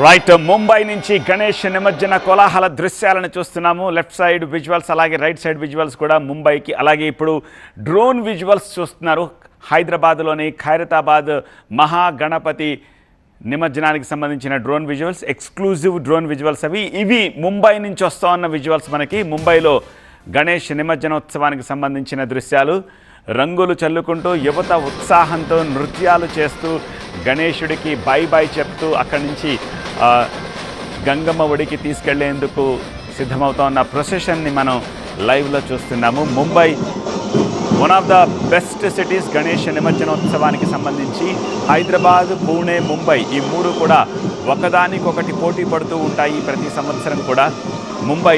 Right, Mumbai నుంచి గణేష్ నిమజ్జన కోలాహల దృశ్యాలను చూస్తున్నాము. లెఫ్ట్ సైడ్ విజువల్స్, అలాగే రైట్ సైడ్ విజువల్స్ కూడా ముంబైకి. అలాగే ఇప్పుడు డ్రోన్ విజువల్స్ చూస్తున్నారు. హైదరాబాద్లోని ఖైరతాబాద్ మహాగణపతి నిమజ్జనానికి సంబంధించిన drone visuals, exclusive drone visuals ఇవి ముంబై నుంచి వస్తూ ఉన్న విజువల్స్. మనకి ముంబైలో గణేష్ నిమజ్జనోత్సవానికి సంబంధించిన దృశ్యాలు. రంగులు చల్లుకుంటూ యువత ఉత్సాహంతో నృత్యాలు చేస్తూ గణేశుడికి బై బై చెప్తూ అక్కడి నుంచి గంగమ్మ ఒడికి తీసుకెళ్లేందుకు సిద్ధమవుతా ఉన్న ప్రొసెషన్ని మనం లైవ్లో చూస్తున్నాము. Mumbai one of the best cities Ganesh నిమజ్జనోత్సవానికి సంబంధించి. హైదరాబాద్, పూణే, ముంబై ఈ మూడు కూడా ఒకదానికొకటి పోటీ పడుతూ ఉంటాయి ప్రతి సంవత్సరం కూడా. ముంబై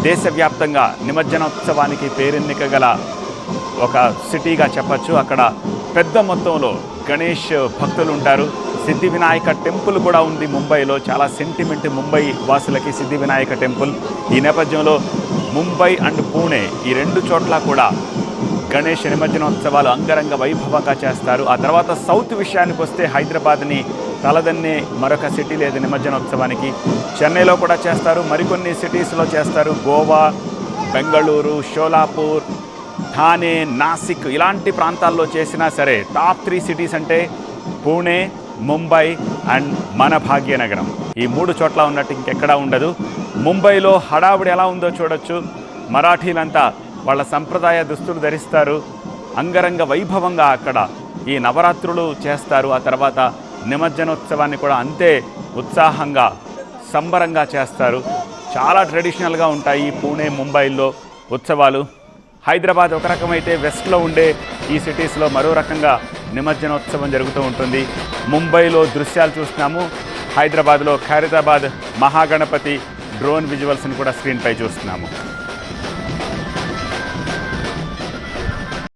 దేశవ్యాప్తంగా నిమజ్జనోత్సవానికి పేరెన్నిక గల ఒక సిటీగా చెప్పచ్చు. అక్కడ పెద్ద మొత్తంలో గణేష్ భక్తులు ఉంటారు. సిద్ధి వినాయక టెంపుల్ కూడా ఉంది ముంబైలో. చాలా సెంటిమెంట్ ముంబై వాసులకి సిద్ధి వినాయక టెంపుల్. ఈ నేపథ్యంలో ముంబై అండ్ పూణే ఈ రెండు చోట్ల కూడా గణేష్ నిమజ్జనోత్సవాలు అంగరంగ వైభవంగా చేస్తారు. ఆ తర్వాత సౌత్ విషయానికి వస్తే హైదరాబాద్ని తలదన్నే మరొక సిటీ లేదు నిమజ్జనోత్సవానికి. చెన్నైలో కూడా చేస్తారు, మరికొన్ని సిటీస్లో చేస్తారు. గోవా, బెంగళూరు, షోలాపూర్, థానే, నాసిక్ ఇలాంటి ప్రాంతాల్లో చేసినా సరే టాప్ 3 సిటీస్ అంటే పూణే, ముంబై అండ్ మన భాగ్యనగరం. ఈ మూడు చోట్ల ఉన్నట్టు ఇంకెక్కడా ఉండదు. ముంబైలో హడావుడి ఎలా ఉందో చూడొచ్చు. మరాఠీలంతా వాళ్ళ సంప్రదాయ దుస్తులు ధరిస్తారు. అంగరంగ వైభవంగా అక్కడ ఈ నవరాత్రులు చేస్తారు. ఆ తర్వాత నిమజ్జనోత్సవాన్ని కూడా అంతే ఉత్సాహంగా సంబరంగా చేస్తారు. చాలా ట్రెడిషనల్గా ఉంటాయి పూణే, ముంబైలో ఉత్సవాలు. హైదరాబాద్ ఒక రకమైతే వెస్ట్లో ఉండే ఈ సిటీస్లో మరో రకంగా నిమజ్జనోత్సవం జరుగుతూ ఉంటుంది. ముంబైలో దృశ్యాలు చూస్తున్నాము. హైదరాబాద్లో ఖైరతాబాద్ మహాగణపతి డ్రోన్ విజువల్స్ని కూడా స్క్రీన్పై చూస్తున్నాము.